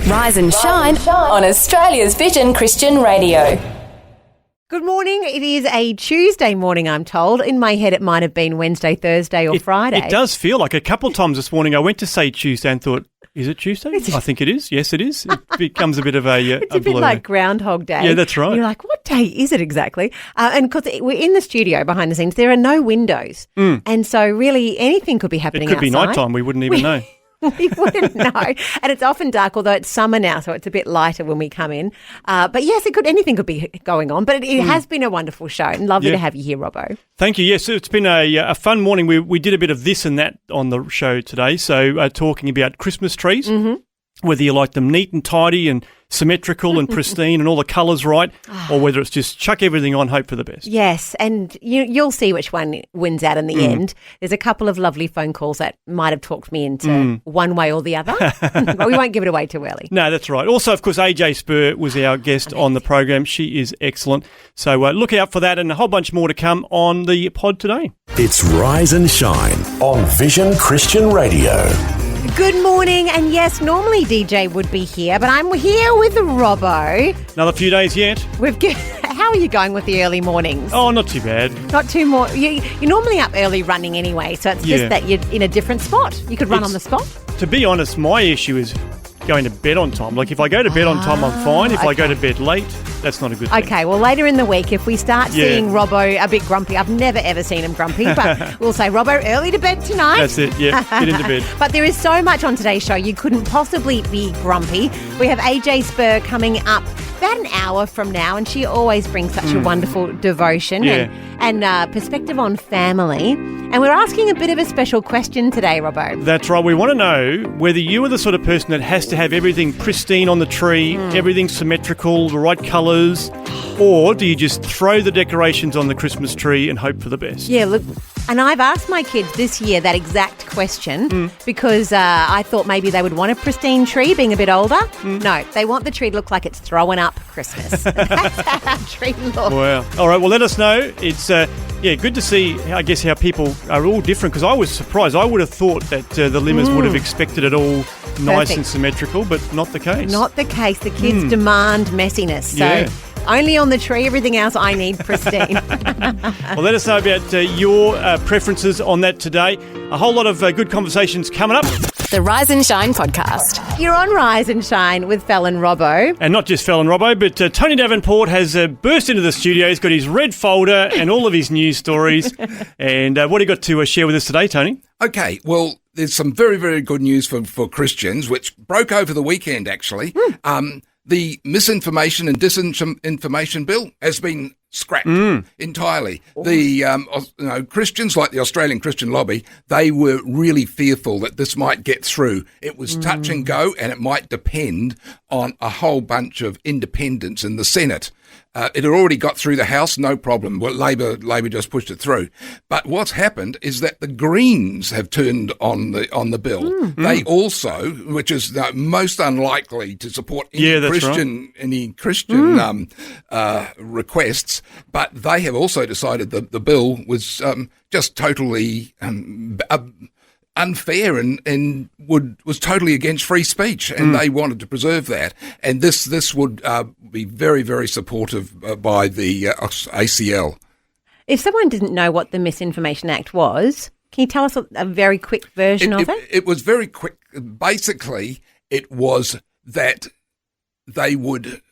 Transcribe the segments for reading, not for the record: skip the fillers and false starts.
Rise and shine on Australia's Vision Christian Radio. Good morning. It is a Tuesday morning, I'm told. In my head, it might have been Wednesday, Thursday or Friday. It does feel like a couple of times this morning I went to say Tuesday and thought, is it Tuesday? I think it is. Yes, it is. It becomes a bit of a It's a bit blur. like Groundhog Day. Yeah, that's right. You're like, what day is it exactly? And because we're in the studio behind the scenes, there are no windows. And so really anything could be happening It could be outside. nighttime. We wouldn't even know. We wouldn't know. And it's often dark, although it's summer now, so it's a bit lighter when we come in. But yes, anything could be going on. But it has been a wonderful show and lovely to have you here, Robbo. Thank you. Yes, it's been a fun morning. We did a bit of this and that on the show today. So talking about Christmas trees, whether you like them neat and tidy and symmetrical and pristine and all the colours right, or whether it's just chuck everything on, hope for the best. Yes, and you'll see which one wins out in the end. There's a couple of lovely phone calls that might have talked me into one way or the other, but we won't give it away too early. No, that's right. Also, of course, AJ Spurr was our guest on the program. She is excellent. So look out for that and a whole bunch more to come on the pod today. It's Rise and Shine on Vision Christian Radio. Good morning, and yes, normally DJ would be here, but I'm here with Robbo. Another few days yet. How are you going with the early mornings? Oh, not too bad. Not too more. You're normally up early running anyway, so it's just that you're in a different spot. You could run on the spot. To be honest, my issue is going to bed on time. Like if I go to bed on time, I'm fine. If I go to bed late, that's not a good thing. Okay, well, later in the week, if we start seeing Robbo a bit grumpy, I've never, ever seen him grumpy, but we'll say, Robbo, early to bed tonight. That's it, yeah, get into bed. But there is so much on today's show, you couldn't possibly be grumpy. We have AJ Spurr coming up about an hour from now, and she always brings such a wonderful devotion and perspective on family. And we're asking a bit of a special question today, Robbo. That's right. We want to know whether you are the sort of person that has to have everything pristine on the tree, everything symmetrical, the right colours, or do you just throw the decorations on the Christmas tree and hope for the best? Yeah, look, and I've asked my kids this year that exact question because I thought maybe they would want a pristine tree being a bit older. No, they want the tree to look like it's throwing up Christmas. That's how our tree looks. Wow. All right, well, let us know. It's good to see, I guess, how people are all different because I was surprised. I would have thought that the Limmers would have expected it all nice and symmetrical, but not the case. Not the case. The kids demand messiness. So only on the tree, everything else I need pristine. Well, let us know about your preferences on that today. A whole lot of good conversations coming up. The Rise and Shine podcast. You're on Rise and Shine with Fel and Robbo. And not just Fel and Robbo, but Tony Davenport has burst into the studio. He's got his red folder and all of his news stories. And what do you got to share with us today, Tony? Okay, well, there's some very, very good news for Christians, which broke over the weekend, actually. The misinformation and disinformation bill has been scrapped entirely. The Christians, like the Australian Christian Lobby, they were really fearful that this might get through. It was touch and go, and it might depend on a whole bunch of independents in the Senate. It had already got through the House, no problem. Well, Labor just pushed it through. But what's happened is that the Greens have turned on the bill. They also, which is most unlikely to support any Christian requests, but they have also decided that the bill was just totally unfair and was totally against free speech, and they wanted to preserve that. And this would be very, very supportive by the ACL. If someone didn't know what the Misinformation Act was, can you tell us a very quick version of it? It was very quick. Basically, it was that they would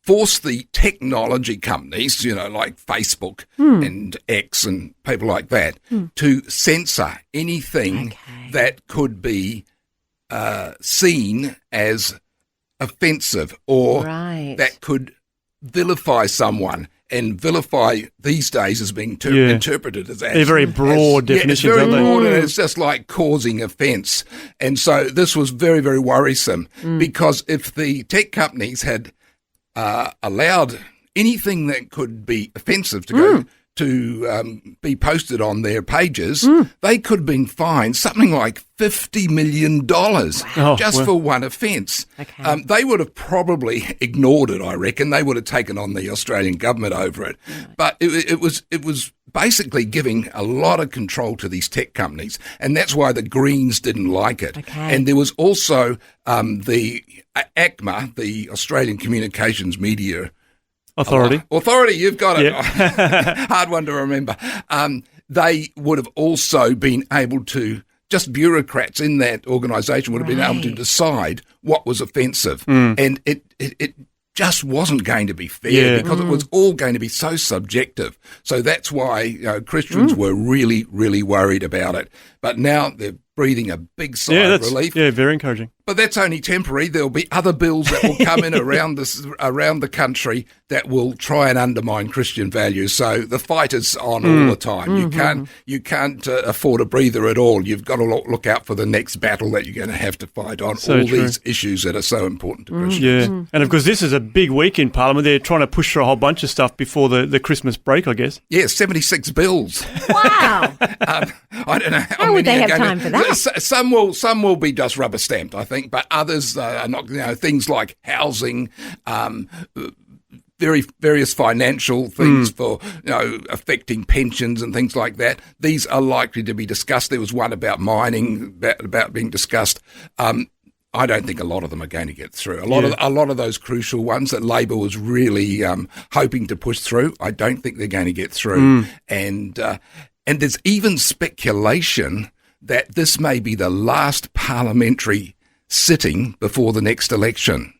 force the technology companies, like Facebook and X and people like that, to censor anything that could be seen as offensive or that could vilify someone. And vilify these days is being interpreted as they're very broad definitions. It's very broad, and it's just like causing offence. And so this was very, very worrisome because if the tech companies had allowed anything that could be offensive to go be posted on their pages, they could have been fined something like $50 million for one offence. Okay. They would have probably ignored it, I reckon. They would have taken on the Australian government over it. But it was basically giving a lot of control to these tech companies, and that's why the Greens didn't like it. Okay. And there was also the ACMA, the Australian Communications Media Authority. You've got it. Yep. Hard one to remember. They would have also been able to, just bureaucrats in that organisation would have been able to decide what was offensive. And it just wasn't going to be fair because it was all going to be so subjective. So that's why Christians were really, really worried about it. But now they're breathing a big sigh of relief. Yeah, very encouraging. But that's only temporary. There'll be other bills that will come in around the country that will try and undermine Christian values. So the fight is on all the time. You can't afford a breather at all. You've got to look out for the next battle that you're going to have to fight on these issues that are so important to Christians. Yeah, and of course this is a big week in Parliament. They're trying to push through a whole bunch of stuff before the Christmas break, I guess. Yeah, 76 bills. Wow. I don't know how would they have time for that? Some will be just rubber stamped, I think, but others are not. Things like housing, various financial things for affecting pensions and things like that. These are likely to be discussed. There was one about mining about being discussed. I don't think a lot of them are going to get through. A lot of those crucial ones that Labor was really hoping to push through, I don't think they're going to get through. And there's even speculation that this may be the last parliamentary sitting before the next election.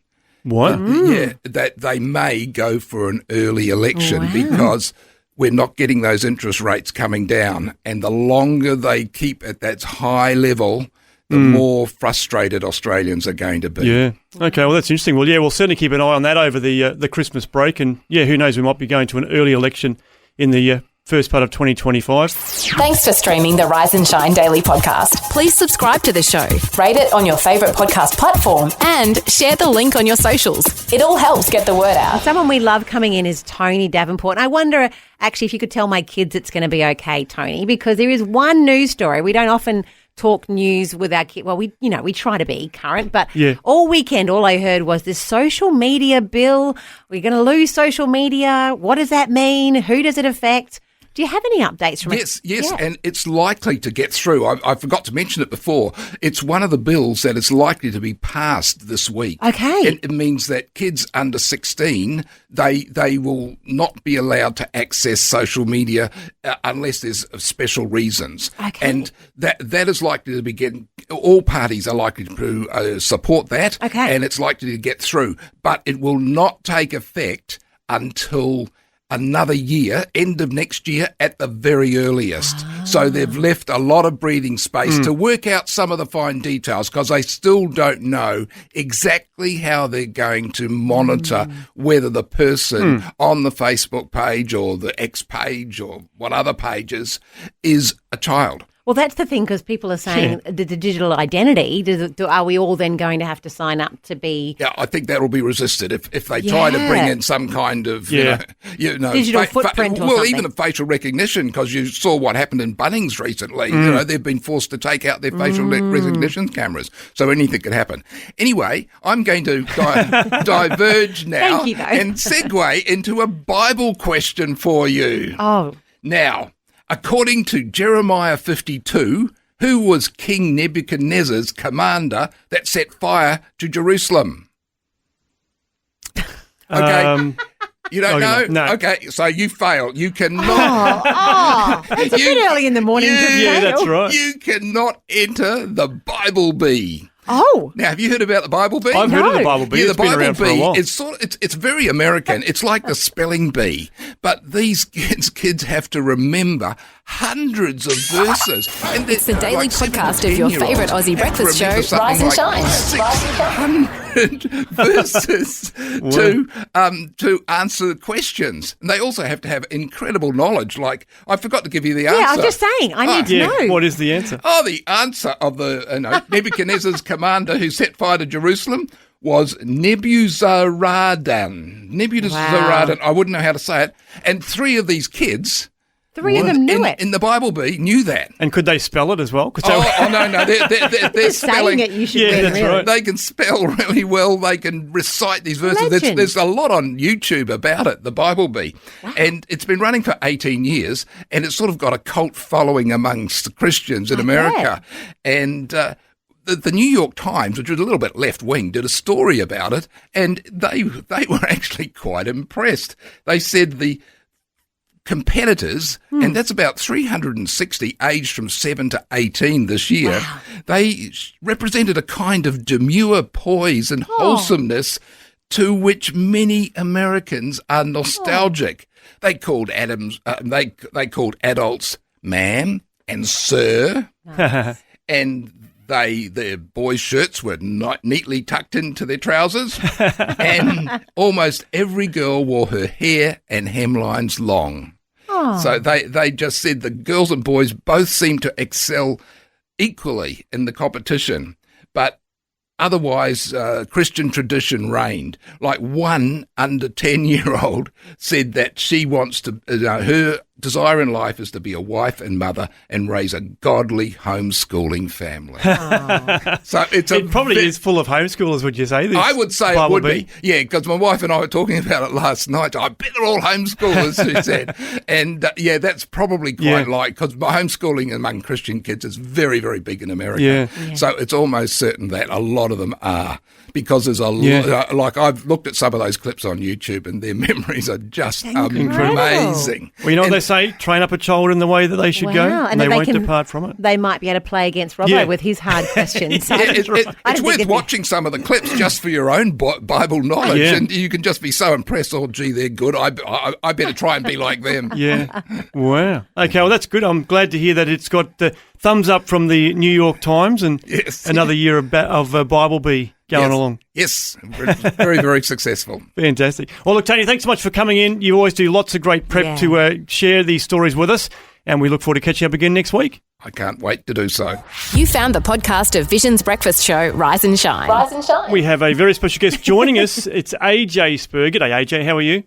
What? Yeah, that they may go for an early election because we're not getting those interest rates coming down. And the longer they keep at that high level, the more frustrated Australians are going to be. Yeah. Okay, well, that's interesting. Well, yeah, we'll certainly keep an eye on that over the Christmas break. And, yeah, who knows, we might be going to an early election in the first part of 2025. Thanks for streaming the Rise and Shine Daily podcast. Please subscribe to the show. Rate it on your favourite podcast platform. And share the link on your socials. It all helps get the word out. Someone we love coming in is Tony Davenport. And I wonder, actually, if you could tell my kids it's going to be okay, Tony, because there is one news story. We don't often talk news with our kids. Well, we try to be current, but all weekend, all I heard was this social media bill. We're going to lose social media. What does that mean? Who does it affect? Do you have any updates from it? Yes, and it's likely to get through. I forgot to mention it before. It's one of the bills that is likely to be passed this week. Okay. It means that kids under 16, they will not be allowed to access social media unless there's special reasons. Okay. And that is likely to be getting, all parties are likely to support that. Okay. And it's likely to get through. But it will not take effect until another year, end of next year at the very earliest. So they've left a lot of breathing space to work out some of the fine details because they still don't know exactly how they're going to monitor whether the person on the Facebook page or the X page or what other pages is a child. Well, that's the thing, because people are saying the digital identity, are we all then going to have to sign up to be... Yeah, I think that will be resisted if they try to bring in some kind of, digital footprint or something. Even a facial recognition, because you saw what happened in Bunnings recently. They've been forced to take out their facial recognition cameras, so anything could happen. Anyway, I'm going to diverge now and segue into a Bible question for you. Oh. Now, according to Jeremiah 52, who was King Nebuchadnezzar's commander that set fire to Jerusalem? Okay. You don't know? No. Okay, so you fail. You cannot... It's a bit early in the morning to fail. Yeah, that's right. You cannot enter the Bible Bee. Oh. Now, have you heard about the Bible Bee? I've heard of the Bible Bee. Yeah, It's been around for a while. It's very American. It's like the spelling bee. But these kids have to remember hundreds of verses. And It's the daily podcast of your favourite Aussie breakfast show, Rise and Shine. 600 verses to answer questions. And they also have to have incredible knowledge. Like, I forgot to give you the answer. Yeah, I was just saying. I need to know. What is the answer? Oh, the answer of the Nebuchadnezzar's commander who set fire to Jerusalem was Nebuzaradan. Nebuzaradan, I wouldn't know how to say it. And three of these kids Three of them knew it. In the Bible Bee, knew that. And could they spell it as well? No, they're Saying spelling it, you should Yeah, win, that's really. right. They can spell really well. They can recite these verses. There's a lot on YouTube about it, the Bible Bee. Wow. And it's been running for 18 years, and it's sort of got a cult following amongst Christians in America. And the New York Times, which was a little bit left-wing, did a story about it, and they were actually quite impressed. They said the competitors, and that's about 360 aged from 7 to 18 this year, they represented a kind of demure poise and wholesomeness to which many Americans are nostalgic. They called they called adults ma'am and sir, and their boys' shirts were neatly tucked into their trousers, and almost every girl wore her hair and hemlines long. So they just said the girls and boys both seemed to excel equally in the competition, but otherwise Christian tradition reigned. Like one under 10-year-old said that she wants to, her desire in life is to be a wife and mother and raise a godly homeschooling family. So it probably is full of homeschoolers, would you say? I would say it would be. Yeah, because my wife and I were talking about it last night. I bet they're all homeschoolers, she said. And that's probably quite because homeschooling among Christian kids is very, very big in America. Yeah. So it's almost certain that a lot of them are, because there's a lot, like I've looked at some of those clips on YouTube and their memories are just amazing. Well, you know what they say, train up a child in the way that they should go, and they won't depart from it. They might be able to play against Robbo with his hard questions. So it's worth watching some of the clips just for your own Bible knowledge, and you can just be so impressed. Oh, gee, they're good. I better try and be like them. Yeah. Wow. Okay, well, that's good. I'm glad to hear that it's got the thumbs up from the New York Times and another year of Bible Bee going along. Yes, very, very successful. Fantastic. Well, look, Tony, thanks so much for coming in. You always do lots of great prep to share these stories with us, and we look forward to catching up again next week. I can't wait to do so. You found the podcast of Vision's breakfast show, Rise and Shine. Rise and shine. We have a very special guest joining us. It's AJ Spurr. G'day, AJ. How are you?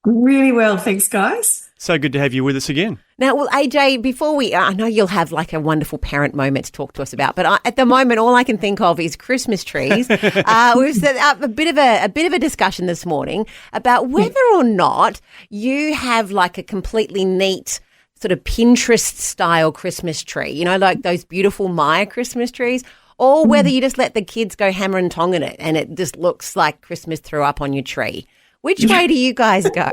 Really well, thanks, guys. So good to have you with us again. Now, well, AJ, before I know you'll have like a wonderful parent moment to talk to us about, but at the moment, all I can think of is Christmas trees. We've had a bit of a discussion this morning about whether or not you have like a completely neat sort of Pinterest-style Christmas tree, you know, like those beautiful Maya Christmas trees, or whether you just let the kids go hammer and tong in it and it just looks like Christmas threw up on your tree. Which way do you guys go?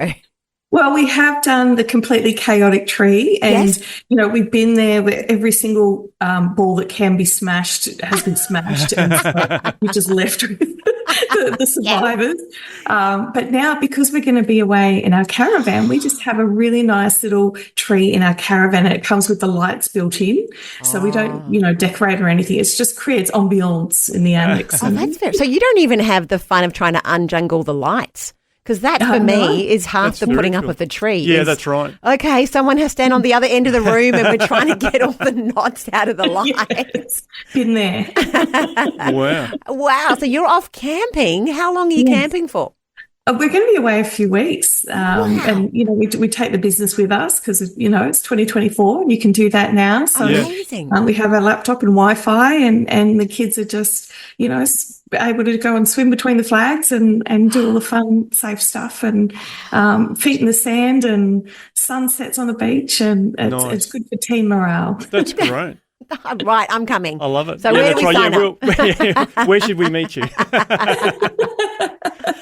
Well, we have done the completely chaotic tree, and you know, we've been there where every single ball that can be smashed has been smashed, and so we just left with the survivors. But now, because we're going to be away in our caravan, we just have a really nice little tree in our caravan, and it comes with the lights built in, so we don't, decorate or anything. It just creates ambiance in the annex. Oh, that's fair. So you don't even have the fun of trying to unjungle the lights. Because that, for me, is half the putting up of the tree. Yeah, that's right. Okay, someone has to stand on the other end of the room and we're trying to get all the knots out of the lights. Yes, been there. Wow. Wow, so you're off camping. How long are you camping for? We're going to be away a few weeks, and we take the business with us because it's 2024 and you can do that now. So amazing. We have our laptop and Wi-Fi, and the kids are just able to go and swim between the flags and do all the fun, safe stuff, and feet in the sand and sunsets on the beach, and it's good for team morale. That's great. Right, I'm coming. I love it. So where do we sign up? Where should we meet you?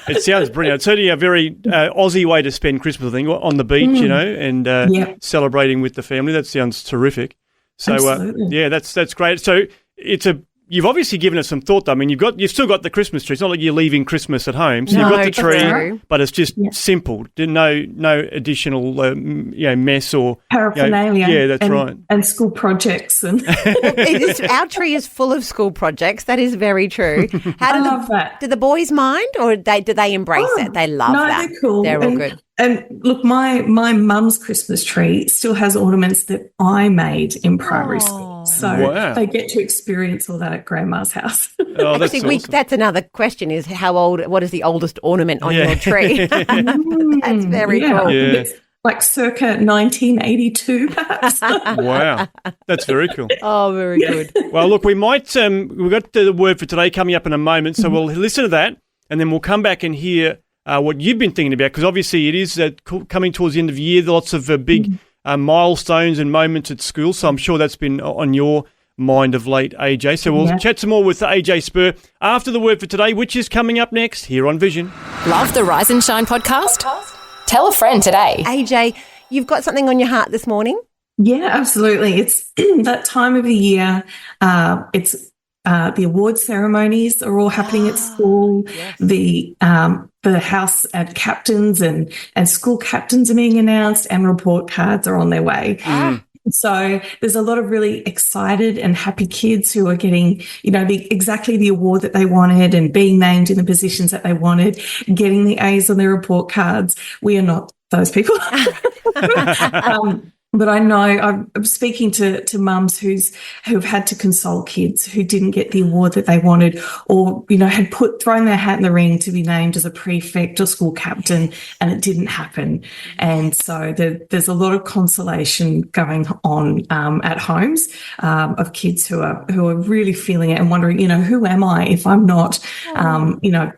It sounds brilliant. It's certainly a very Aussie way to spend Christmas, I think, on the beach, and celebrating with the family. That sounds terrific. So, that's great. So you've obviously given us some thought, though. I mean, you've still got the Christmas tree. It's not like you're leaving Christmas at home. So you've got the tree, but it's just simple. No additional mess or paraphernalia. That's right. And school projects our tree is full of school projects. That is very true. I love that. Do the boys mind, or do they embrace it? They love that. They're cool. They're all good. And look, my mum's Christmas tree still has ornaments that I made in primary school. So they get to experience all that at Grandma's house. Oh, that's awesome. That's another question: is what is the oldest ornament on your tree? That's very cool. Yeah. like circa 1982, perhaps. Wow, that's very cool. Oh, very good. Well, look, we might we've got the word for today coming up in a moment, so we'll listen to that, and then we'll come back and hear what you've been thinking about, because obviously it is coming towards the end of the year, lots of big milestones and moments at school, so I'm sure that's been on your mind of late, AJ. So we'll chat some more with AJ Spurr after the word for today, which is coming up next here on Vision. Love the Rise and Shine podcast? Tell a friend today. AJ, you've got something on your heart this morning? Yeah, absolutely. It's that time of the year. It's the award ceremonies are all happening at school. Yes. The house and captains and school captains are being announced, and report cards are on their way. So there's a lot of really excited and happy kids who are getting, exactly the award that they wanted and being named in the positions that they wanted, getting the A's on their report cards. We are not those people. But I know I'm speaking to mums who've had to console kids who didn't get the award that they wanted, or had thrown their hat in the ring to be named as a prefect or school captain, and it didn't happen. And so there's a lot of consolation going on at homes of kids who are really feeling it and wondering, who am I if I'm not,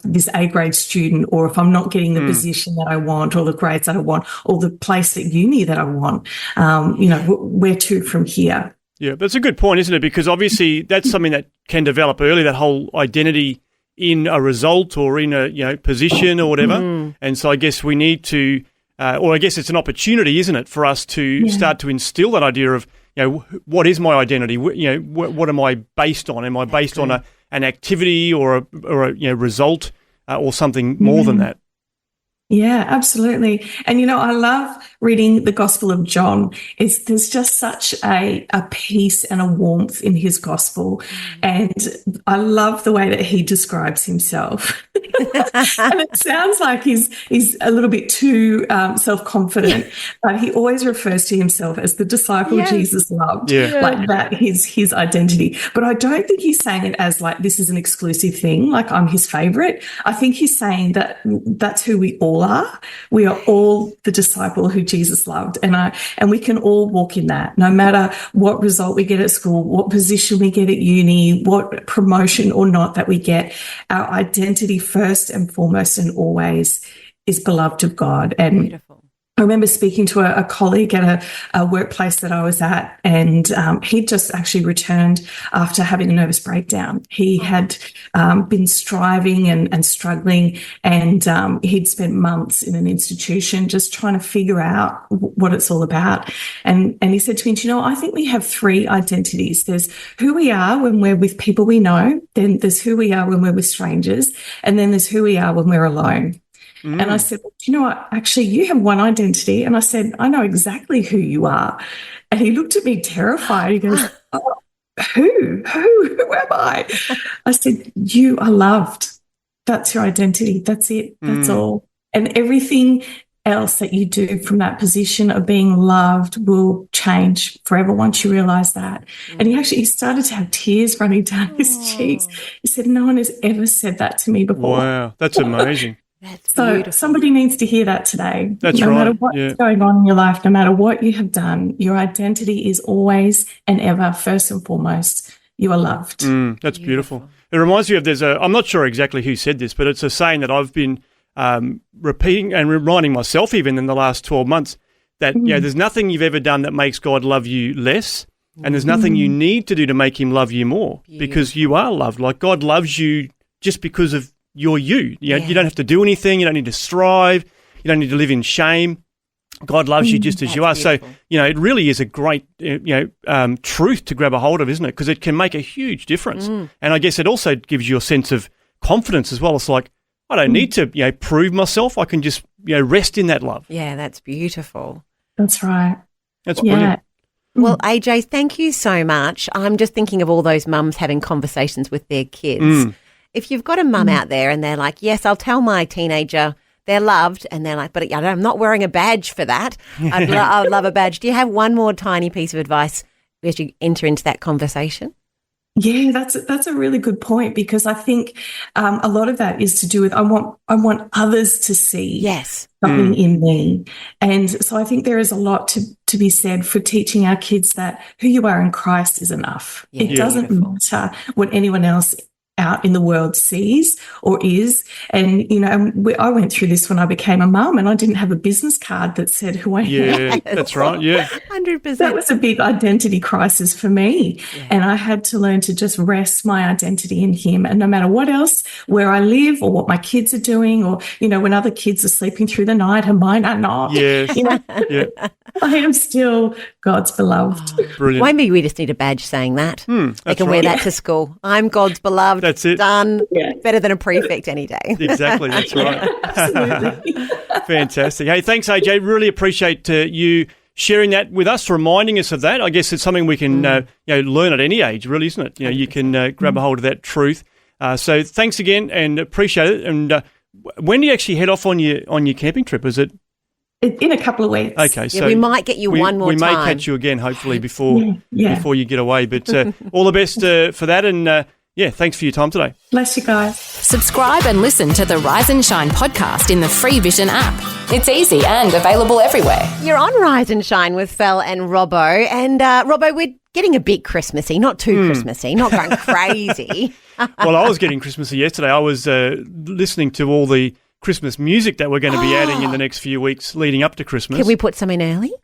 this A grade student, or if I'm not getting the position that I want, or the grades that I want, or the place at uni that I want. Where to from here? Yeah, that's a good point, isn't it? Because obviously that's something that can develop early, that whole identity in a result or in a position or whatever. And so I guess we need to, or I guess it's an opportunity, isn't it, for us to start to instill that idea of, what is my identity? What am I based on? Am I based on an activity or a result or something more than that? Yeah, absolutely. And, I love reading the Gospel of John. There's just such a peace and a warmth in his gospel. And I love the way that he describes himself. And it sounds like he's a little bit too self-confident, but he always refers to himself as the disciple Jesus loved. Yeah. Like that is his identity. But I don't think he's saying it as like this is an exclusive thing, like I'm his favorite. I think he's saying that that's who we all are. We are all the disciple who Jesus loved, and we can all walk in that, no matter what result we get at school, what position we get at uni, what promotion or not that we get. Our identity first and foremost and always is beloved of God. And beautiful. I remember speaking to a colleague at a workplace that I was at, and he'd just actually returned after having a nervous breakdown. He had been striving and struggling, and he'd spent months in an institution just trying to figure out what it's all about. And he said to me, I think we have three identities. There's who we are when we're with people we know, then there's who we are when we're with strangers, and then there's who we are when we're alone. And I said, well, you know what? Actually, you have one identity. And I said, I know exactly who you are. And he looked at me terrified. He goes, oh, who am I? I said, you are loved. That's your identity. That's it. That's all. And everything else that you do from that position of being loved will change forever once you realize that. And he started to have tears running down his cheeks. He said, no one has ever said that to me before. Wow, that's amazing. So somebody needs to hear that today. That's no right. matter what's going on in your life, no matter what you have done, your identity is always and ever, first and foremost, you are loved. That's beautiful. It reminds me of I'm not sure exactly who said this, but it's a saying that I've been repeating and reminding myself even in the last 12 months that there's nothing you've ever done that makes God love you less, and there's nothing you need to do to make him love you more, because you are loved. Like God loves you just because of you're you. You don't have to do anything. You don't need to strive. You don't need to live in shame. God loves you just as you are. Beautiful. So, it really is a great, truth to grab a hold of, isn't it? Because it can make a huge difference. And I guess it also gives you a sense of confidence as well. It's like, I don't need to, prove myself. I can just, rest in that love. Yeah, that's beautiful. That's right. That's brilliant. Well, AJ, thank you so much. I'm just thinking of all those mums having conversations with their kids. If you've got a mum out there and they're like, yes, I'll tell my teenager they're loved, and they're like, but I'm not wearing a badge for that. I'd love a badge. Do you have one more tiny piece of advice as you enter into that conversation? Yeah, that's a really good point, because I think a lot of that is to do with I want others to see something in me, and so I think there is a lot to be said for teaching our kids that who you are in Christ is enough. It doesn't matter what anyone else out in the world sees or is. And, I went through this when I became a mum, and I didn't have a business card that said who I am. Yeah, that's right. Yeah. 100%. That was a big identity crisis for me. Yeah. And I had to learn to just rest my identity in him. And no matter what else, where I live or what my kids are doing, or, when other kids are sleeping through the night and mine are not, yes. I am still God's beloved. Oh, brilliant. Maybe we just need a badge saying that. They can wear that to school. I'm God's beloved. That's it. Done. Yeah. Better than a prefect any day. Exactly. That's right. Absolutely. Fantastic. Hey, thanks, AJ. Really appreciate you sharing that with us, reminding us of that. I guess it's something we can learn at any age, really, isn't it? You can grab a hold of that truth. So thanks again, and appreciate it. And when do you actually head off on your camping trip? Is it? In a couple of weeks. Okay, so we might get you one more time. We may catch you again, hopefully, before you get away. But all the best for that, and thanks for your time today. Bless you guys. Subscribe and listen to the Rise and Shine podcast in the free Vision app. It's easy and available everywhere. You're on Rise and Shine with Fel and Robbo. And Robbo, we're getting a bit Christmassy, not too Christmassy, not going crazy. Well, I was getting Christmassy yesterday. I was listening to all the Christmas music that we're going to be adding in the next few weeks leading up to Christmas. Can we put some in early?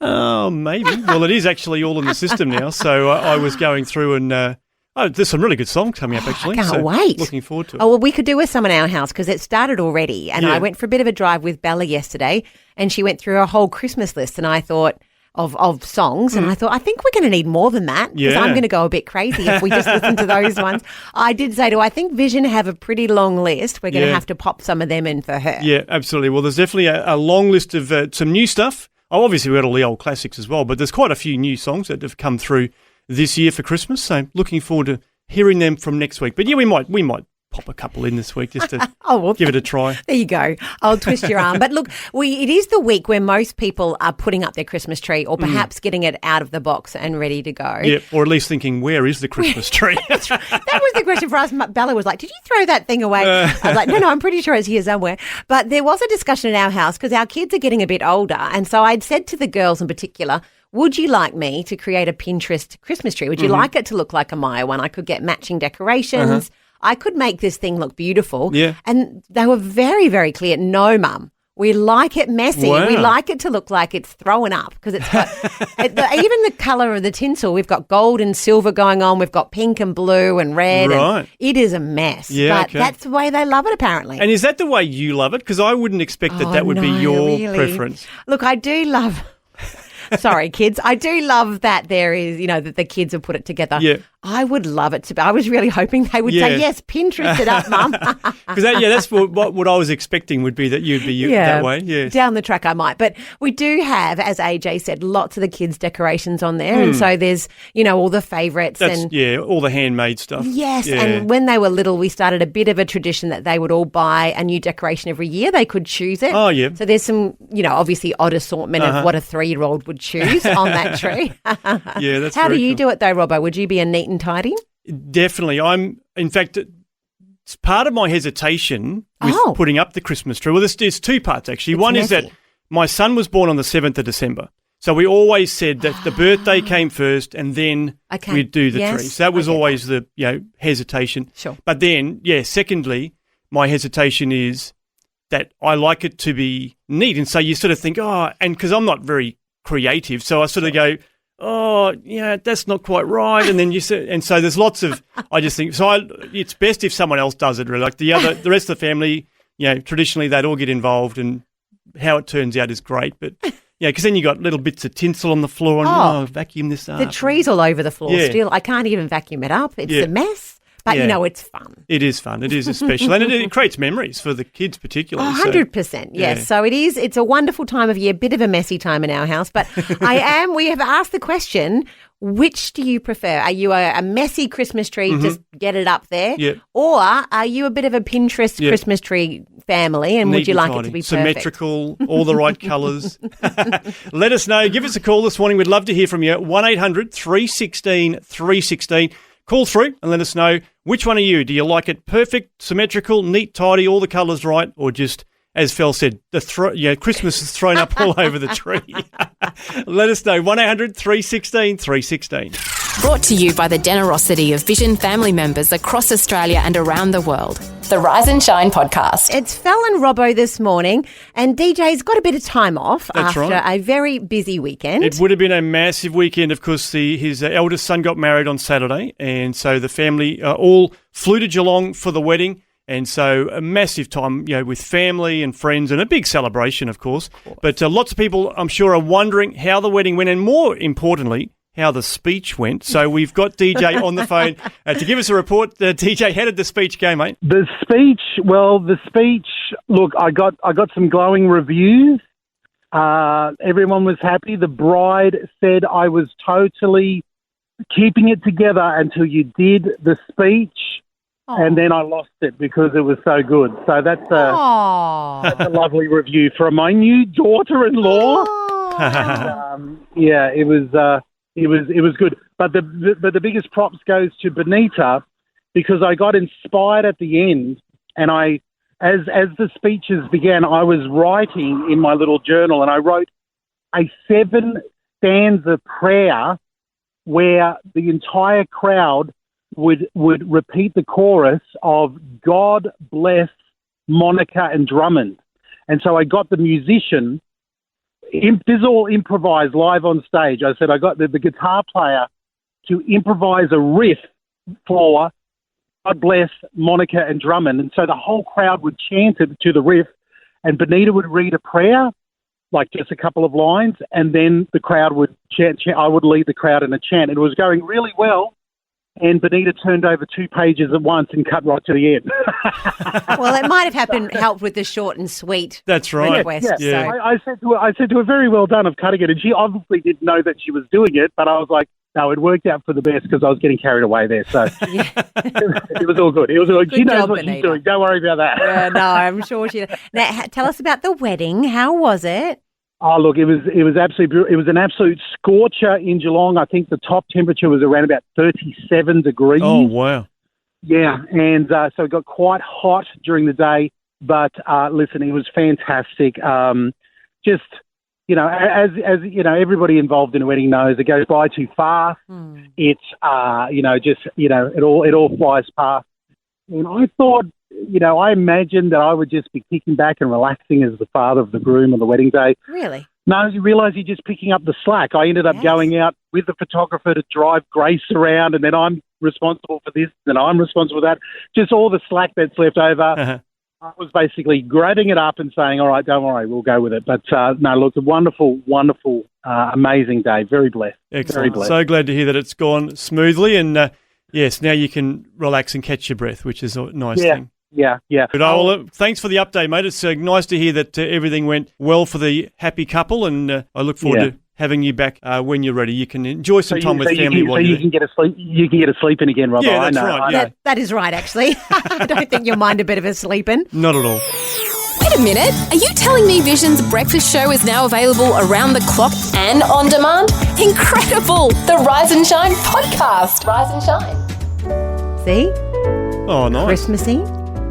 Oh, maybe. Well, it is actually all in the system now. So I was going through and there's some really good songs coming up, actually. I can't wait. Looking forward to it. Oh, well, we could do with some in our house because it started already. And I went for a bit of a drive with Bella yesterday, and she went through a whole Christmas list, and I thought of songs, and I thought, I think we're going to need more than that, because I'm going to go a bit crazy if we just listen to those ones. I did say I think Vision have a pretty long list. We're going to have to pop some of them in for her. Yeah, absolutely. Well, there's definitely a long list of some new stuff. Oh, obviously, we've got all the old classics as well, but there's quite a few new songs that have come through this year for Christmas, so looking forward to hearing them from next week. But we might pop a couple in this week just to give it a try. There you go. I'll twist your arm. But look, it is the week where most people are putting up their Christmas tree, or perhaps getting it out of the box and ready to go. Yeah, or at least thinking, where is the Christmas tree? That was the question for us. Bella was like, did you throw that thing away? I was like, no, I'm pretty sure it's here somewhere. But there was a discussion in our house because our kids are getting a bit older. And so I'd said to the girls in particular, would you like me to create a Pinterest Christmas tree? Would you like it to look like a Maya one? I could get matching decorations. I could make this thing look beautiful. Yeah. And they were very, very clear. No, Mum. We like it messy. Wow. We like it to look like it's throwing up, because it's got even the colour of the tinsel. We've got gold and silver going on. We've got pink and blue and red. Right. And it is a mess. Yeah, but that's the way they love it, apparently. And is that the way you love it? Because I wouldn't expect that would be your preference. Look, I do love... Sorry, kids. I do love that there is, that the kids have put it together. Yeah. I would love it to be. I was really hoping they would say, yes, Pinterest it up, Mum. Because that's what I was expecting would be that you'd be that way. Yes. Down the track I might. But we do have, as AJ said, lots of the kids' decorations on there. And so there's, all the favourites. All the handmade stuff. Yes. Yeah. And when they were little, we started a bit of a tradition that they would all buy a new decoration every year. They could choose it. Oh, yeah. So there's some, obviously odd assortment of what a 3-year-old would choose on that tree. Yeah, that's How do you cool. do it though, Robbo? Would you be a neat and tidy? Definitely. In fact, it's part of my hesitation with putting up the Christmas tree. Well, there's two parts, actually. It's One messy. is that my son was born on the 7th of December. So we always said that the birthday came first and then we'd do the tree. So that was always the hesitation. Sure. But then, secondly, my hesitation is that I like it to be neat. And so you sort of think, and because I'm not very creative, so I sort of go, that's not quite right. And then and so there's lots of, I just think, it's best if someone else does it, really. Like the rest of the family, traditionally they'd all get involved, and how it turns out is great. But because then you got little bits of tinsel on the floor and vacuum this up. The tree's all over the floor still. I can't even vacuum it up. It's a mess. But, it's fun. It is fun. It is special. And it creates memories for the kids particularly. 100%, yes. So it's a wonderful time of year, bit of a messy time in our house. But we have asked the question, which do you prefer? Are you a messy Christmas tree, just get it up there? Yeah. Or are you a bit of a Pinterest Christmas tree family, and Neat would you and like tidy. it to be perfect? Symmetrical, all the right colours. Let us know. Give us a call this morning. We'd love to hear from you. 1-800-316-316. call through and let us know which one are you. Do you like it perfect, symmetrical, neat, tidy, all the colours right, or just, as Fel said, Christmas is thrown up all over the tree? Let us know. 1-800-316 316. Brought to you by the generosity of Vision family members across Australia and around the world. The Rise and Shine podcast. It's Fel and Robbo this morning, and DJ's got a bit of time off after a very busy weekend. It would have been a massive weekend. Of course, his eldest son got married on Saturday, and so the family all flew to Geelong for the wedding. And so a massive time, with family and friends, and a big celebration, of course. But lots of people, I'm sure, are wondering how the wedding went, and more importantly, how the speech went. So we've got DJ on the phone to give us a report. DJ, how did the speech go, mate? The speech, look, I got some glowing reviews. Everyone was happy. The bride said I was totally keeping it together until you did the speech. And then I lost it because it was so good. So that's a lovely review from my new daughter-in-law. It was good. But the biggest props goes to Benita, because I got inspired at the end, and as the speeches began, I was writing in my little journal, and I wrote a 7-stanza prayer where the entire crowd would repeat the chorus of God bless Monica and Drummond. And so I got the musician, this is all improvised live on stage. I said I got the guitar player to improvise a riff for God bless Monica and Drummond. And so the whole crowd would chant it to the riff, and Benita would read a prayer, like just a couple of lines, and then the crowd would chant. I would lead the crowd in a chant. It was going really well. And Benita turned over 2 pages at once and cut right to the end. Well, it might have helped with the short and sweet. That's right. Request, Yeah. So. I said to her, very well done of cutting it. And she obviously didn't know that she was doing it, but I was like, no, it worked out for the best because I was getting carried away there. So it was all good. It was all good. She knows what she's doing. Don't worry about that. No, I'm sure she does. Now, tell us about the wedding. How was it? Oh, look, it was absolutely. It was an absolute scorcher in Geelong. I think the top temperature was around about 37 degrees. Oh, wow. Yeah, and so it got quite hot during the day. But listen, it was fantastic. Just as everybody involved in a wedding knows, it goes by too fast. It's it all flies past. And I thought, I imagined that I would just be kicking back and relaxing as the father of the groom on the wedding day. Really? No, you realise you're just picking up the slack. I ended up going out with the photographer to drive Grace around, and then I'm responsible for this, and I'm responsible for that. Just all the slack that's left over. I was basically grabbing it up and saying, all right, don't worry, we'll go with it. But no, look, a wonderful, wonderful, amazing day. Very blessed. Excellent. Very blessed. So glad to hear that it's gone smoothly. And yes, now you can relax and catch your breath, which is a nice thing. Yeah. But thanks for the update, mate. It's nice to hear that everything went well for the happy couple, and I look forward to having you back when you're ready. You can enjoy some time with family while you can get a sleep. You can get a sleep in again, Robbo. Yeah, that's right. Yeah. That is right, actually. I don't think you'll mind a bit of a sleep-in. Not at all. Wait a minute. Are you telling me Vision's breakfast show is now available around the clock? And on demand. Incredible! The Rise and Shine podcast. Rise and Shine. See? Oh, nice. Christmassy.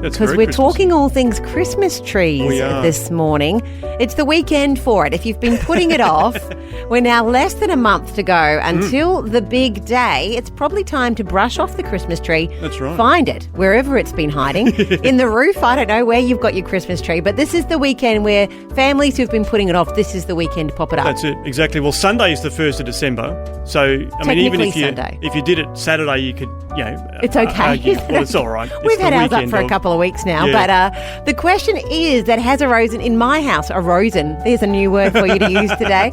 Because we're talking all things Christmas trees this morning. It's the weekend for it. If you've been putting it off, we're now less than a month to go until the big day. It's probably time to brush off the Christmas tree. That's right. Find it wherever it's been hiding. In the roof, I don't know where you've got your Christmas tree, but this is the weekend where families who've been putting it off, this is the weekend to pop it up. That's it, exactly. Well, Sunday is the 1st of December. So, I mean, even if you did it Saturday, you could, it's okay. Well, it's all right. We've had ours up for a couple of weeks now, but the question is that has arisen in my house, arisen, there's a new word for you to use today,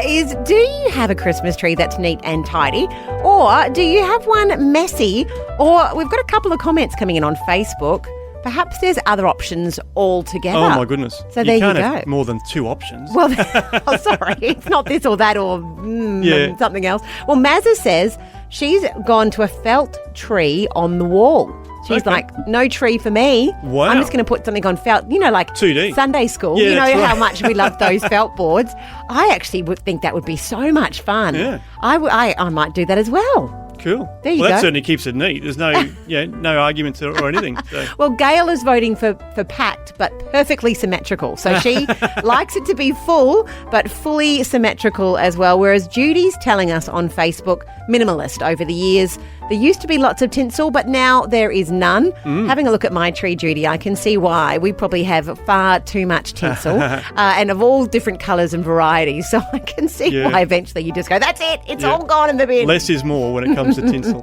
is do you have a Christmas tree that's neat and tidy, or do you have one messy? Or we've got a couple of comments coming in on Facebook. Perhaps there's other options altogether. Oh, my goodness. So there you go. Have more than 2 options. Well, sorry, it's not this or that or something else. Well, Mazza says she's gone to a felt tree on the wall. She's like, no tree for me. Wow. I'm just going to put something on felt, like 2D. Sunday school. Yeah, you know that's right. how much we love those felt boards. I actually would think that would be so much fun. Yeah. I might do that as well. Cool. There you Well, that go. certainly keeps it neat. There's no no arguments or anything. So. Well, Gail is voting for packed but perfectly symmetrical. So she likes it to be full but fully symmetrical as well. Whereas Judy's telling us on Facebook, minimalist over the years. There used to be lots of tinsel, but now there is none. Having a look at my tree, Judy, I can see why. We probably have far too much tinsel and of all different colours and varieties. So I can see why eventually you just go, that's it. It's all gone in the bin. Less is more when it comes to tinsel.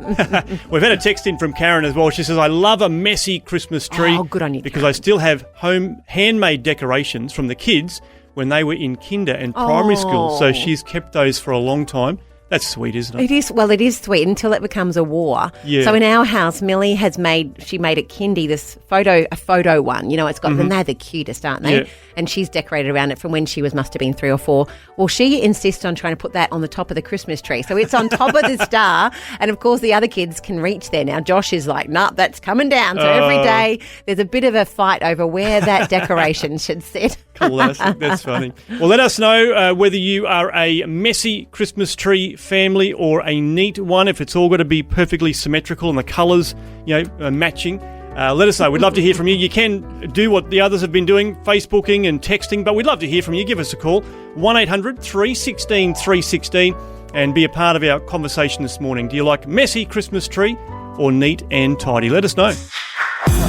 We've had a text in from Karen as well. She says, I love a messy Christmas tree. Oh, good on you, because I still have handmade decorations from the kids when they were in kinder and primary school. So she's kept those for a long time. That's sweet, isn't it? It is. Well, it is sweet until it becomes a war. Yeah. So in our house, Millie made a kindy, this photo one. You know, it's got, and they're the cutest, aren't they? Yeah. And she's decorated around it from when she must have been 3 or 4. Well, she insists on trying to put that on the top of the Christmas tree. So it's on top of the star. And of course, the other kids can reach there. Now, Josh is like, nah, that's coming down. So every day there's a bit of a fight over where that decoration should sit. Classic. That's funny. Well, let us know whether you are a messy Christmas tree family or a neat one, if it's all got to be perfectly symmetrical and the colours, matching. Let us know. We'd love to hear from you. You can do what the others have been doing, Facebooking and texting, but we'd love to hear from you. Give us a call, 1800 316 316, and be a part of our conversation this morning. Do you like messy Christmas tree or neat and tidy? Let us know.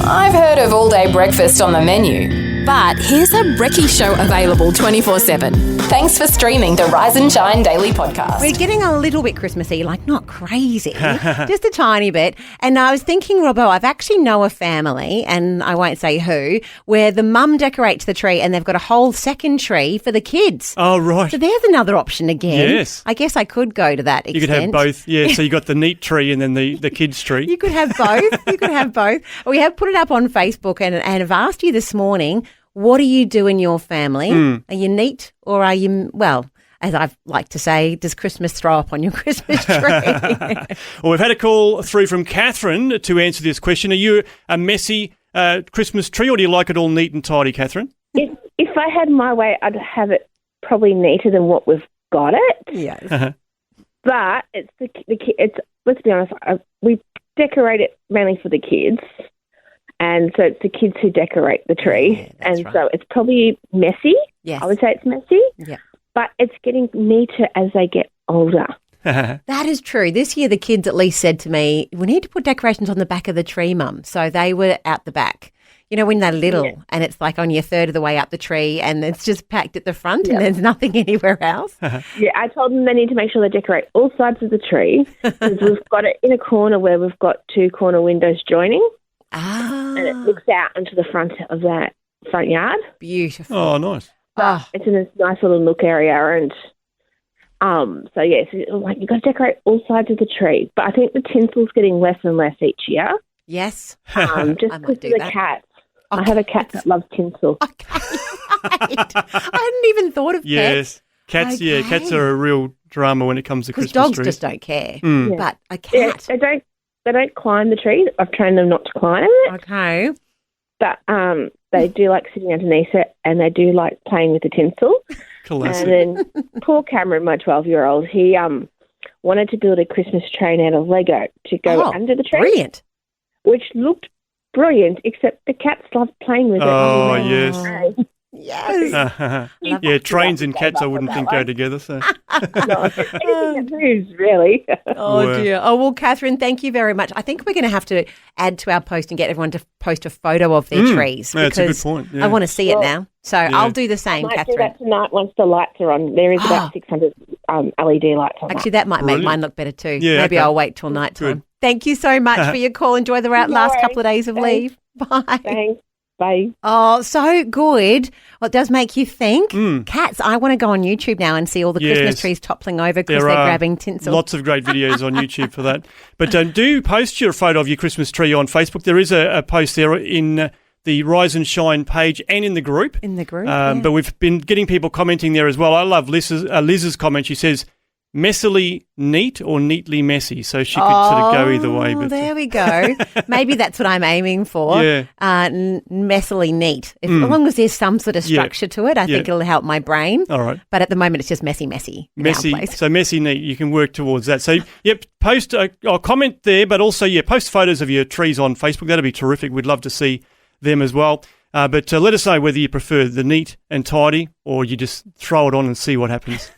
I've heard of all-day breakfast on the menu. But here's a brekky show available 24/7. Thanks for streaming the Rise and Shine Daily Podcast. We're getting a little bit Christmassy, like not crazy, just a tiny bit. And I was thinking, Robbo, I've actually know a family, and I won't say who, where the mum decorates the tree and they've got a whole second tree for the kids. Oh, right. So there's another option again. Yes. I guess I could go to that extent. You could have both. Yeah, so you got the neat tree and then the kids' tree. You could have both. We have put it up on Facebook and have asked you this morning, what do you do in your family? Are you neat or are you, well, as I like to say, does Christmas throw up on your Christmas tree? Well, we've had a call through from Catherine to answer this question. Are you a messy Christmas tree or do you like it all neat and tidy, Catherine? If I had my way, I'd have it probably neater than what we've got it. Yes. But it's let's be honest, we decorate it mainly for the kids. And so it's the kids who decorate the tree. Yeah, and right. so it's probably messy. Yes. I would say it's messy. Yeah. But it's getting neater as they get older. That is true. This year the kids at least said to me, we need to put decorations on the back of the tree, Mum. So they were out the back. You know, when they're little and it's like on your third of the way up the tree and it's just packed at the front and there's nothing anywhere else. Yeah, I told them they need to make sure they decorate all sides of the tree because we've got it in a corner where we've got 2 corner windows joining. Ah. And it looks out into the front of that front yard. Beautiful. Oh, nice. It's in this nice little nook area, and so like you've got to decorate all sides of the tree. But I think the tinsel's getting less and less each year. Yes. Just I because might of do the that. cats. Okay. I have a cat that loves tinsel. Okay. Right. I hadn't even thought of Yes. pets. Cats, yeah, cats are a real drama when it comes to Because Christmas dogs trees. just don't care. Mm. But a Yeah, cat. they don't climb the tree. I've trained them not to climb it, Okay. but they do like sitting underneath it, and they do like playing with the tinsel. Classic. And then poor Cameron, my 12-year-old, he wanted to build a Christmas train out of Lego to go under the tree, Brilliant. which looked brilliant, except the cats loved playing with it. Oh, on the yes. train. Yes. Yeah, trains and cats I wouldn't think go together. So No, anything that moves, really. Oh, Wow. dear. Oh, well, Catherine, thank you very much. I think we're going to have to add to our post and get everyone to post a photo of their trees. Yeah, that's a good because point, yeah. I want to see it now. So I'll do the same, I might do Catherine. that tonight once the lights are on. There is about 600 LED lights on. Actually, that might make Brilliant. mine look better too. Yeah, Maybe okay. I'll wait till night time. Good. Thank you so much for your call. Enjoy the last worries. couple of days of Thanks. leave. Bye. Thanks. Bye. Oh, so good. Well, it does make you think. Cats, I want to go on YouTube now and see all the Christmas Yes. trees toppling over because There they're are grabbing tinsel. lots of great videos on YouTube for that. But do post your photo of your Christmas tree on Facebook. There is a post there in the Rise and Shine page and in the group. In the group, But we've been getting people commenting there as well. I love Liz's comment. She says, messily neat or neatly messy. So she could sort of go either way. But there we go. Maybe that's what I'm aiming for. Yeah. Messily neat. As long as there's some sort of structure to it, I think it'll help my brain. All right. But at the moment, it's just messy. Messy. So messy neat. You can work towards that. So, post or comment there, but also, post photos of your trees on Facebook. That'd be terrific. We'd love to see them as well. But let us know whether you prefer the neat and tidy or you just throw it on and see what happens.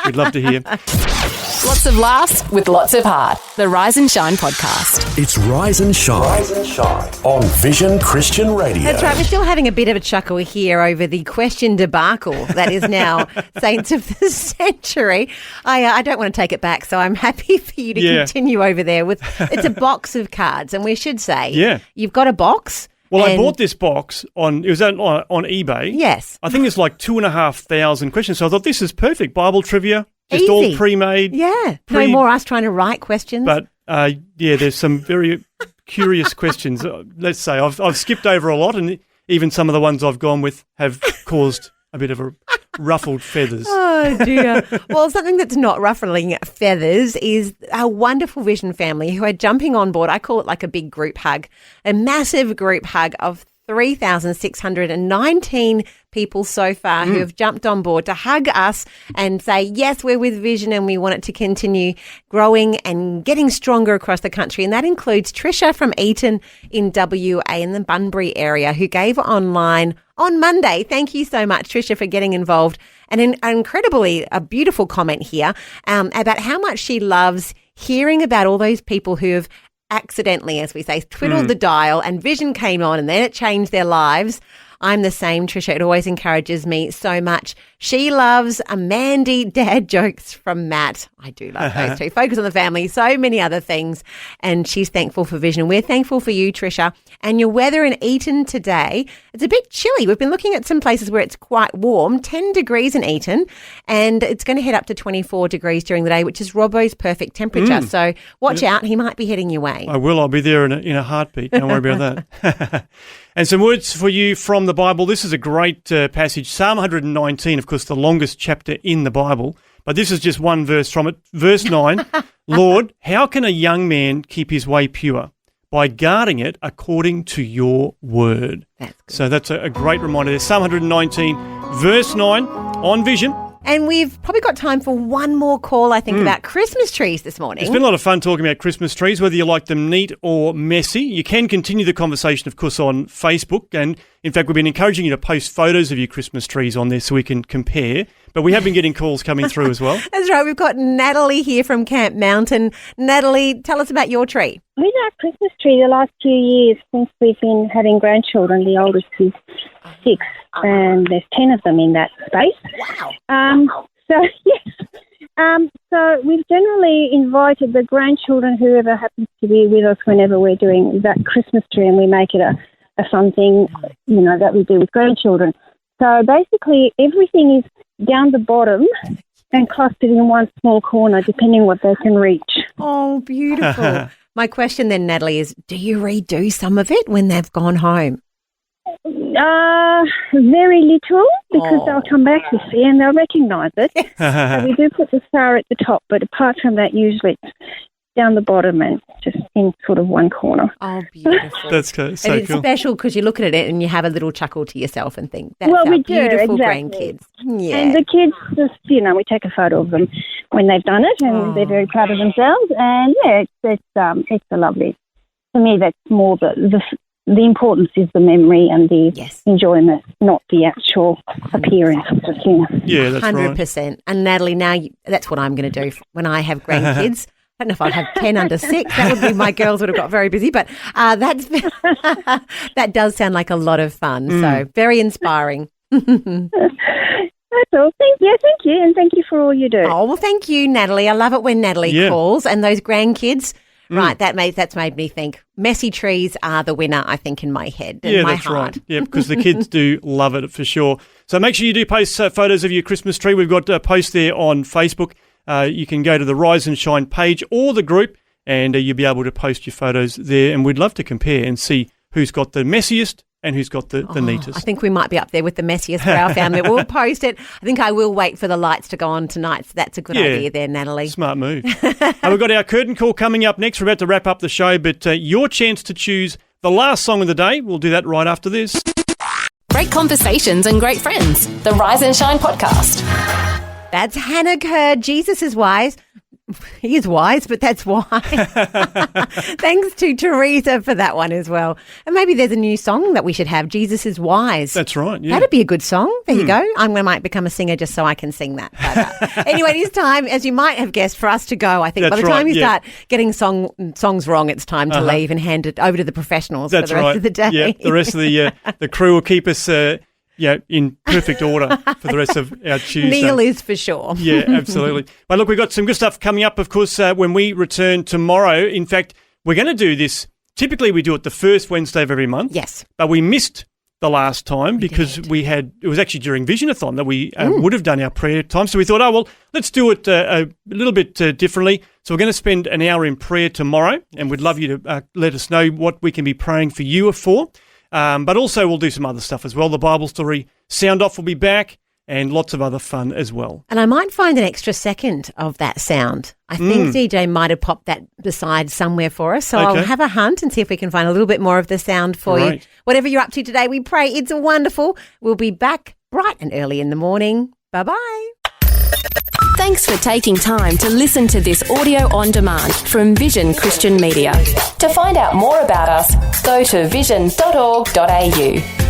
We'd love to hear. Lots of laughs with lots of heart. The Rise and Shine podcast. It's Rise and Shine. Rise and Shine on Vision Christian Radio. That's right. We're still having a bit of a chuckle here over the question debacle that is now Saints of the Century. I don't want to take it back, so I'm happy for you to continue over there with. It's a box of cards, and we should say, you've got a box. Well, I bought this box on eBay. Yes. I think it's like 2,500 questions. So I thought this is perfect. Bible trivia, just all pre-made. Yeah. No more us trying to write questions. But there's some very curious questions. Let's say I've skipped over a lot, and even some of the ones I've gone with have caused a bit of a ruffled feathers. Oh, dear. Well, something that's not ruffling feathers is our wonderful Vision family who are jumping on board. I call it like a big group hug, a massive group hug of 3,619 people so far who have jumped on board to hug us and say, yes, we're with Vision and we want it to continue growing and getting stronger across the country. And that includes Trisha from Eton in WA in the Bunbury area who gave online on Monday. Thank you so much, Trisha, for getting involved. And a beautiful comment here about how much she loves hearing about all those people who have accidentally, as we say, twiddled the dial and Vision came on and then it changed their lives. I'm the same, Trisha. It always encourages me so much. She loves a Mandy dad jokes from Matt. I do love those two. Focus on the family, so many other things. And she's thankful for Vision. We're thankful for you, Trisha. And your weather in Eton today, it's a bit chilly. We've been looking at some places where it's quite warm, 10 degrees in Eton, and it's going to head up to 24 degrees during the day, which is Robbo's perfect temperature. So watch out. He might be heading your way. I will. I'll be there in a heartbeat. Don't worry about that. And some words for you from the Bible. This is a great passage, Psalm 119, of course, the longest chapter in the Bible. But this is just one verse from it. Verse 9, Lord, how can a young man keep his way pure? By guarding it according to your word. That's good. So that's a great reminder there. Psalm 119, verse 9, on Vision. And we've probably got time for one more call, I think, about Christmas trees this morning. It's been a lot of fun talking about Christmas trees, whether you like them neat or messy. You can continue the conversation, of course, on Facebook. And, in fact, we've been encouraging you to post photos of your Christmas trees on there so we can compare. But we have been getting calls coming through as well. That's right. We've got Natalie here from Camp Mountain. Natalie, tell us about your tree. With our Christmas tree, the last few years since we've been having grandchildren, the oldest is 6, and there's 10 of them in that space. Wow. So we've generally invited the grandchildren, whoever happens to be with us whenever we're doing that Christmas tree, and we make it a fun thing, that we do with grandchildren. So basically everything is down the bottom and clustered in one small corner, depending what they can reach. Oh, beautiful. My question then, Natalie, is do you redo some of it when they've gone home? Very little, because they'll come back, you see, and they'll recognise it. So we do put the star at the top, but apart from that, usually it's down the bottom and just in sort of one corner. Oh, beautiful. That's so and it's cool. special because you look at it and you have a little chuckle to yourself and think, that's well, our we do, beautiful exactly. grandkids. Yeah. And the kids just, we take a photo of them when they've done it, and they're very proud of themselves. And, it's a lovely, to me, that's more the importance is the memory and the enjoyment, not the actual appearance of the thing. Yeah, that's 100%. right. And Natalie, now that's what I'm going to do when I have grandkids. I don't know if I'd have 10 under 6. That would be, my girls would have got very busy. But that does sound like a lot of fun. So very inspiring. That's all. Thank you. And thank you for all you do. Oh, well, thank you, Natalie. I love it when Natalie calls. And those grandkids, right, that's made me think messy trees are the winner, I think, in my head and my that's heart. right. Yeah, because the kids do love it for sure. So make sure you do post photos of your Christmas tree. We've got a post there on Facebook. You can go to the Rise and Shine page or the group, and you'll be able to post your photos there. And we'd love to compare and see who's got the messiest and who's got the neatest. I think we might be up there with the messiest for our family. We'll post it. I think I will wait for the lights to go on tonight. So that's a good idea there, Natalie. Smart move. We've got our curtain call coming up next. We're about to wrap up the show, but your chance to choose the last song of the day. We'll do that right after this. Great conversations and great friends. The Rise and Shine podcast. That's Hannah Kerr. Jesus is wise. He is wise, but that's why. Thanks to Teresa for that one as well. And maybe there's a new song that we should have, Jesus is Wise. That's right, yeah. That'd be a good song. There you go. I might become a singer just so I can sing that. But, anyway, it is time, as you might have guessed, for us to go. I think That's by the time right, you start getting songs wrong, it's time to leave and hand it over to the professionals That's for the rest of the day. Yeah, the rest of the crew will keep us in perfect order for the rest of our Tuesday. Neil is for sure. Yeah, absolutely. But look, we've got some good stuff coming up, of course, when we return tomorrow. In fact, we're going to do this. Typically, we do it the first Wednesday of every month. Yes. But we missed the last time because it was actually during Visionathon that we would have done our prayer time. So we thought, let's do it a little bit differently. So we're going to spend an hour in prayer tomorrow, and we'd love you to let us know what we can be praying for you for. But also we'll do some other stuff as well. The Bible Story Sound Off will be back and lots of other fun as well. And I might find an extra second of that sound. I think DJ might have popped that beside somewhere for us. So I'll have a hunt and see if we can find a little bit more of the sound for you. Whatever you're up to today, we pray it's wonderful. We'll be back bright and early in the morning. Bye-bye. Thanks for taking time to listen to this audio on demand from Vision Christian Media. To find out more about us, go to vision.org.au.